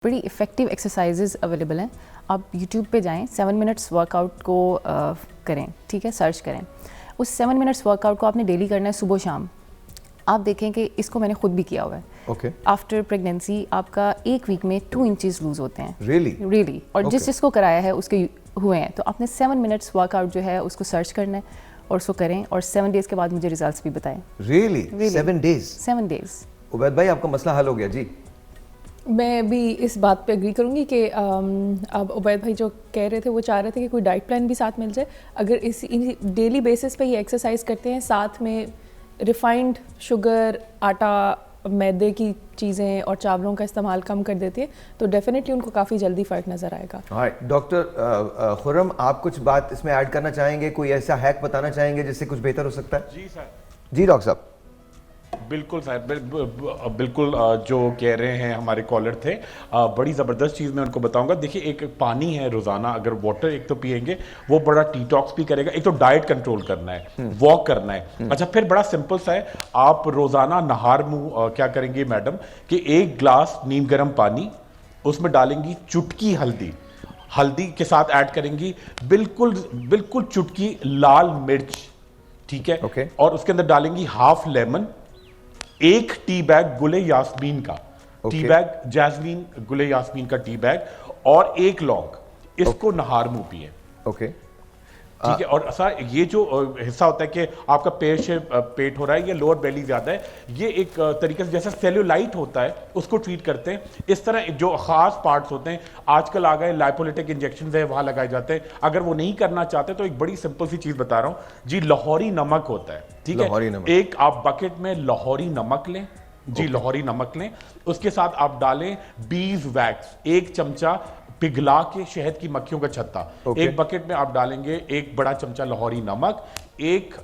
बड़ी effective exercises available हैं। आप यूट्यूब पे जाएं, 7 मिनट्स वर्कआउट को करें, ठीक है, सर्च करें। उस 7 मिनट्स वर्कआउट को आपने डेली करना है, सुबह शाम। आप देखें कि इसको मैंने खुद भी किया हुआ है। ओके। आफ्टर प्रेगनेंसी आपका एक वीक में 2 इंचेस लूज होते हैं। रियली और जिसको कराया है उसके हुए हैं। तो आपने 7 मिनट्स वर्कआउट जो है उसको सर्च करना है और उसको करें, और 7 डेज़ के बाद मुझे रिजल्ट्स भी बताएं। Really 7 days? 7 डेज़। उबैद भाई, आपका मसला हल हो गया जी। मैं भी इस बात पे एग्री करूंगी कि अब उबैद भाई जो कह रहे थे वो चाह रहे थे कि कोई डाइट प्लान भी साथ मिल जाए। अगर इस डेली बेसिस पे ये एक्सरसाइज करते हैं, साथ में रिफाइंड शुगर, आटा, मैदे की चीज़ें और चावलों का इस्तेमाल कम कर देती है, तो डेफिनेटली उनको काफ़ी जल्दी फ़र्क नज़र आएगा। डॉक्टर खुर्रम, आप कुछ बात इसमें ऐड करना चाहेंगे? कोई ऐसा हैक बताना चाहेंगे जिससे कुछ बेहतर हो सकता है? जी सर। जी डॉक्टर साहब। बिल्कुल साहब, बिल्कुल जो कह रहे हैं हमारे कॉलर थे, बड़ी ज़बरदस्त चीज़ मैं उनको बताऊंगा। देखिए, एक पानी है, रोज़ाना अगर वाटर एक तो पिएंगे वो बड़ा डिटॉक्स भी करेगा। एक तो डाइट कंट्रोल करना है, वॉक करना है। अच्छा, फिर बड़ा सिंपल सा है, आप रोज़ाना नहार मुंह क्या करेंगे मैडम कि 1 ग्लास नीम गर्म पानी, उसमें डालेंगी चुटकी हल्दी के साथ ऐड करेंगी बिल्कुल चुटकी लाल मिर्च, ठीक है। Okay. और उसके अंदर डालेंगी हाफ लेमन, 1 टी बैग गुले यास्मीन का, टी बैग जैस्मीन गुले यास्मीन का टी बैग, और 1 लौंग। इसको नहार मुंह पिए, ओके। ठीक है। और सर, ये जो हिस्सा होता है कि आपका पेट हो रहा है या लोअर बेली ज्यादा है, ये एक तरीके से जैसा सेल्यूलाइट होता है उसको ट्रीट करते हैं। इस तरह जो खास पार्ट्स होते हैं, आजकल आ गए लाइपोलिटिक इंजेक्शन है, वहां लगाए जाते हैं। अगर वो नहीं करना चाहते तो एक बड़ी सिंपल सी चीज बता रहा हूं जी, लाहौरी नमक होता है, ठीक है। एक आप बकेट में लाहौरी नमक लें जी, लाहौरी नमक लें, उसके साथ आप डालें बीज वैक्स, 1 चमचा पिघला के शहद की मक्खियों का छत्ता। एक बकेट में आप डालेंगे 1 बड़ा चमचा लाहौरी नमक, 1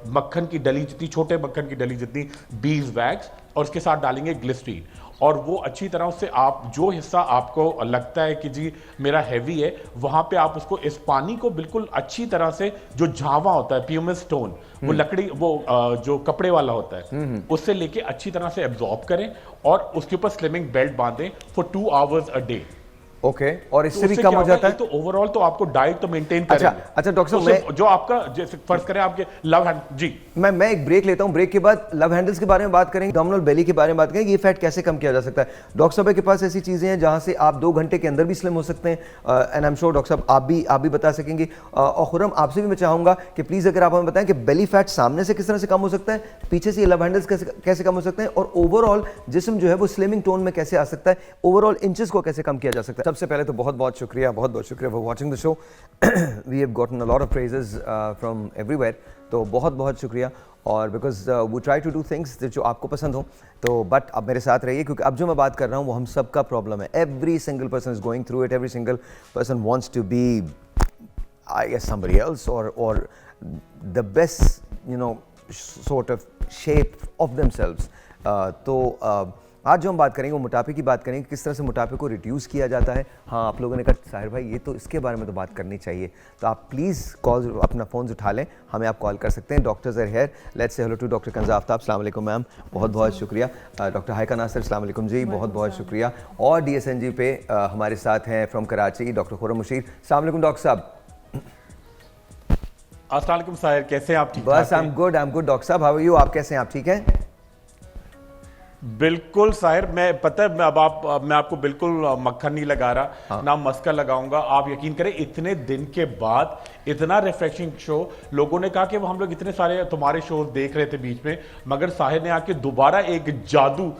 मक्खन की डली जितनी, छोटे मक्खन की डली जितनी बीज वैक्स, और उसके साथ डालेंगे ग्लिसरीन। और वो अच्छी तरह से आप जो हिस्सा आपको लगता है कि जी मेरा हैवी है, वहां पे आप उसको, इस पानी को बिल्कुल अच्छी तरह से, जो झावा होता है प्यूमिस स्टोन, वो लकड़ी, वो जो कपड़े वाला होता है, उससे लेके अच्छी तरह से एब्जॉर्ब करें और उसके ऊपर स्लिमिंग बेल्ट बांधें for 2 hours a day. Okay. और इससे भी कम हो जाता है तो ओवरऑल तो आपको डाइट तो मेंटेन करेंगे। अच्छा डॉक्टर साहब, जो आपका, जैसे फर्ज करें आपके लव हैंड जी, मैं एक ब्रेक लेता हूं। ब्रेक के बाद लव हैंडल्स के बारे में बात करेंगे, डोमिनल बेली के बारे में बात करेंगे, ये फैट कैसे कम किया जा सकता है। डॉक्टर साहब के पास ऐसी चीजें हैं जहां से आप 2 घंटे के अंदर भी स्लिम हो सकते हैं, and I am sure doctor साहब आप भी बता सकेंगे। और खुर्रम, आपसे भी मैं चाहूंगा कि प्लीज अगर आप हमें बताएं कि बेली फैट सामने से किस तरह से कम हो सकता है, पीछे से ये लव हैंडल्स कैसे कम हो सकते हैं, और ओवरऑल जिस्म जो है वो स्लिमिंग टोन में कैसे आ सकता है, ओवरऑल इंचेस को कैसे कम किया जा सकता है। सबसे पहले तो बहुत शुक्रिया for watching the show. We have gotten a lot of praises from everywhere, तो बहुत शुक्रिया। और because we try to do things जो आपको पसंद हो, तो बट अब मेरे साथ रहिए, क्योंकि अब जो मैं बात कर रहा हूँ वो हम सबका प्रॉब्लम है। Every single person is going through it, every single person wants to be I guess somebody else or the best, you know, sort of shape of themselves. तो आज जो हम बात करेंगे वो मोटापे की बात करेंगे, किस तरह से मोटापे को रिड्यूस किया जाता है। हाँ, आप लोगों ने कहा साहिर भाई ये तो इसके बारे में तो बात करनी चाहिए, तो आप प्लीज़ कॉल, अपना फ़ोन उठा लें, हमें आप कॉल कर सकते हैं। Doctors are here. Let's say hello to doctor Kanza Aftab. अस्सलाम वालेकुम मैम, बहुत शुक्रिया। डॉक्टर हाइका नासिर, अस्सलाम वालेकुम जी, बहुत शुक्रिया। और DSNG पे हमारे साथ हैं फ्रॉम कराची डॉक्टर खुर्रम मुशीर। अस्सलाम वालेकुम डॉक्टर साहब। अस्सलाम वालेकुम साहिर, कैसे हैं आप? ठीक बस आई एम गुड डॉक्टर साहब, हाउ आर यू? आप कैसे हैं? आप ठीक हैं? बिल्कुल साहिर, मैं पता है, मैं आपको बिल्कुल मक्खन नहीं लगा रहा, ना मस्का लगाऊंगा। आप यकीन करें, इतने दिन के बाद इतना रिफ्रेशिंग शो, लोगों ने कहा कि वो हम लोग इतने सारे तुम्हारे शोज देख रहे थे बीच में, मगर साहिर ने आके दोबारा एक जादू,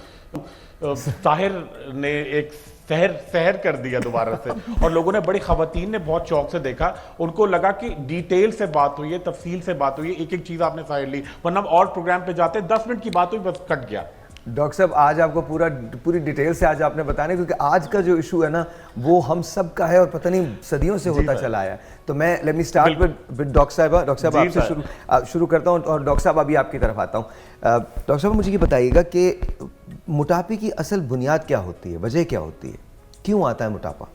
साहिर ने एक सहर कर दिया दोबारा से। और लोगों ने, बड़ी खवातीन ने बहुत शौक से देखा, उनको लगा कि डिटेल से बात हुई है, तफसील से बात हुई है, एक चीज आपने साहिर ली, वरना और प्रोग्राम पे जाते 10 मिनट की बात हुई, बस कट गया। डॉक्टर साहब, आज आपको पूरी डिटेल से आज आपने बताने, क्योंकि आज का जो इशू है ना वो हम सब का है और पता नहीं सदियों से होता चला आया है। तो मैं let me start with doctor साहब आपसे शुरू करता हूं, और डॉक्टर साहब अभी आपकी तरफ आता हूं। डॉक्टर साहब, मुझे ये बताइएगा कि मोटापे की असल बुनियाद क्या होती है, वजह क्या होती है, क्यों आता है मोटापा?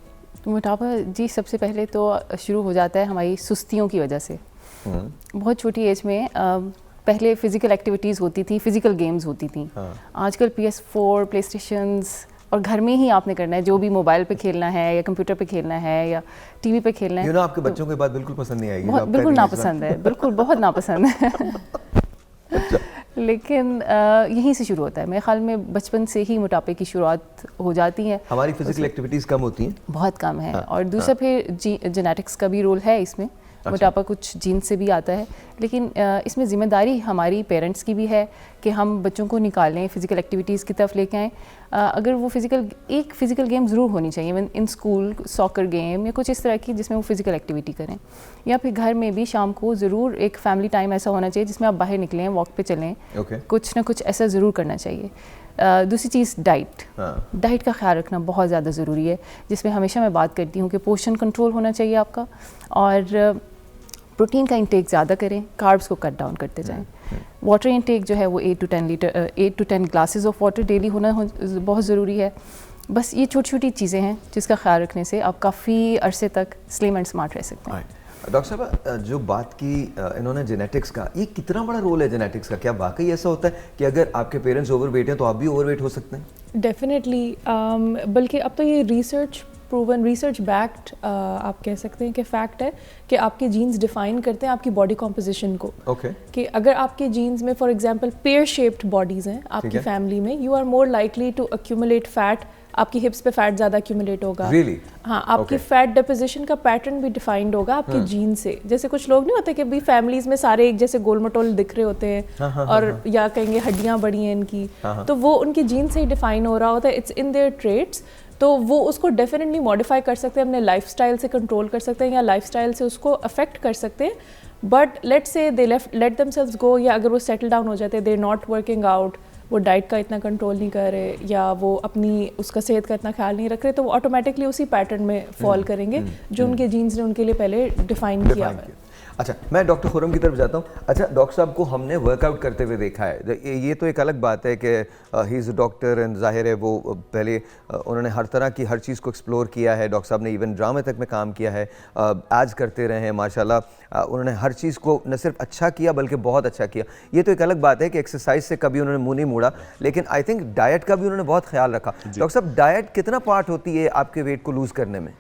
मोटापा जी, सबसे पहले तो शुरू हो जाता है हमारी सुस्तियों की वजह से। बहुत छोटी एज में पहले फिजिकल एक्टिविटीज़ होती थी, फिजिकल गेम्स होती थी। आजकल PS4, प्लेस्टेशंस, और घर में ही आपने करना है, जो भी मोबाइल पे खेलना है या कंप्यूटर पे खेलना है या टीवी पे खेलना है। आपके बच्चों को ये बात बिल्कुल पसंद नहीं आएगी, बहुत बिल्कुल नापसंद है, बिल्कुल बहुत नापसंद है। लेकिन यहीं से शुरू होता है मेरे ख्याल में, बचपन से ही मोटापे की शुरुआत हो जाती है। हमारी फिजिकल एक्टिविटीज़ कम होती हैं, बहुत कम है। और दूसरा फिर जेनेटिक्स का भी रोल है इसमें। मोटापा कुछ जीन से भी आता है, लेकिन इसमें ज़िम्मेदारी हमारी पेरेंट्स की भी है कि हम बच्चों को निकालें, फ़िज़िकल एक्टिविटीज़ की तरफ लेके आएँ। अगर वो एक फ़िज़िकल गेम ज़रूर होनी चाहिए इन स्कूल, सॉकर गेम या कुछ इस तरह की जिसमें वो फ़िज़िकल एक्टिविटी करें, या फिर घर में भी शाम को ज़रूर एक फ़ैमिली टाइम ऐसा होना चाहिए जिसमें आप बाहर निकलें, वॉक पे चलें। कुछ ना कुछ ऐसा ज़रूर करना चाहिए। दूसरी चीज़ डाइट का ख्याल रखना बहुत ज़्यादा ज़रूरी है, जिसमें हमेशा मैं बात करती हूँ कि पोर्शन कंट्रोल होना चाहिए आपका, और प्रोटीन का इंटेक ज़्यादा करें, कार्ब्स को कट डाउन करते जाएं। वाटर इंटेक जो है वो 8 to 10 glasses of water daily होना बहुत ज़रूरी है। बस ये छोटी छोटी चीज़ें हैं जिसका ख्याल रखने से आप काफ़ी अरसे तक स्लिम एंड स्मार्ट रह सकते हैं। डॉक्टर साहब, जो बात की इन्होंने जेनेटिक्स का, ये कितना बड़ा रोल है जेनेटिक्स का? क्या वाकई ऐसा होता है कि अगर आपके पेरेंट्स ओवरवेट हैं तो आप भी ओवरवेट हो सकते हैं? डेफिनेटली, बल्कि अब तो ये रिसर्च प्रूवन, रिसर्च बैक्ड आप कह सकते हैं कि फैक्ट है कि आपके जीन्स डिफाइन करते हैं आपकी बॉडी कॉम्पोजिशन को। कि अगर आपके जीन्स में for example pear shaped bodies हैं आपकी फैमिली में, you are more likely to accumulate fat, आपकी हिप्स पे फैट ज़्यादा एक्यूमुलेट होगा। हाँ, आपकी फैट डिपोजिशन का पैटर्न भी डिफाइंड होगा आपके जीन से। जैसे कुछ लोग नहीं होते कि अभी फैमिलीज में सारे एक जैसे गोल मटोल दिख रहे होते हैं, और या कहेंगे हड्डियाँ बड़ी हैं इनकी, तो वो उनके जीन से ही डिफाइन हो रहा होता है, इट्स इन देयर ट्रेट्स। तो वो उसको डेफिनेटली मॉडिफाई कर सकते हैं, अपने लाइफस्टाइल से कंट्रोल कर सकते हैं या लाइफस्टाइल से उसको अफेक्ट कर सकते हैं। But let's say they late themselves गो, या अगर वो सेटल डाउन हो जाते हैं, दे नॉट वर्किंग आउट, वो डाइट का इतना कंट्रोल नहीं कर रहे, या वो अपनी उसका सेहत का इतना ख्याल नहीं रख रहे, तो वो ऑटोमेटिकली उसी पैटर्न में फॉल करेंगे जो उनके जीन्स ने उनके लिए पहले डिफाइन किया हुआ है। अच्छा, मैं डॉक्टर खुरम की तरफ जाता हूँ। अच्छा, डॉक्टर साहब को हमने वर्कआउट करते हुए देखा है, ये तो एक अलग बात है कि he is a doctor and जाहिर है वो पहले उन्होंने हर तरह की हर चीज़ को एक्सप्लोर किया है। डॉक्टर साहब ने इवन ड्रामे तक में काम किया है, आज करते रहे हैं माशाल्लाह। उन्होंने हर चीज़ को न सिर्फ अच्छा किया बल्कि बहुत अच्छा किया। ये तो एक अलग बात है कि एक्सरसाइज से कभी उन्होंने मुँह नहीं मोड़ा, लेकिन आई थिंक डाइट का भी उन्होंने बहुत ख्याल रखा। डॉक्टर साहब, डाइट कितना पार्ट होती है आपके वेट को लूज़ करने में?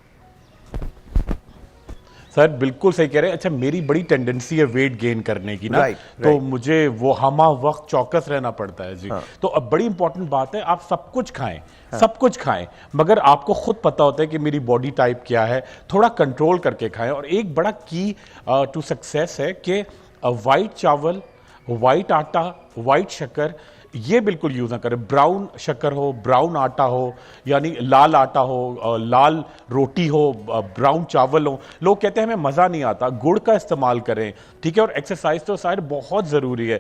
सर बिल्कुल सही कह रहे हैं। अच्छा, मेरी बड़ी टेंडेंसी है वेट गेन करने की ना, तो मुझे वो हमा वक्त चौकस रहना पड़ता है जी। तो अब बड़ी इंपॉर्टेंट बात है, आप सब कुछ खाएं, सब कुछ खाएं, मगर आपको खुद पता होता है कि मेरी बॉडी टाइप क्या है, थोड़ा कंट्रोल करके खाएं। और एक बड़ा की टू सक्सेस है कि वाइट चावल, वाइट आटा, वाइट शक्कर ये बिल्कुल यूज़ ना करें। ब्राउन शक्कर हो, ब्राउन आटा हो, यानी लाल आटा हो, लाल रोटी हो, ब्राउन चावल हो। लोग कहते हैं हमें मज़ा नहीं आता, गुड़ का इस्तेमाल करें, ठीक है। और एक्सरसाइज तो शायद बहुत ज़रूरी है।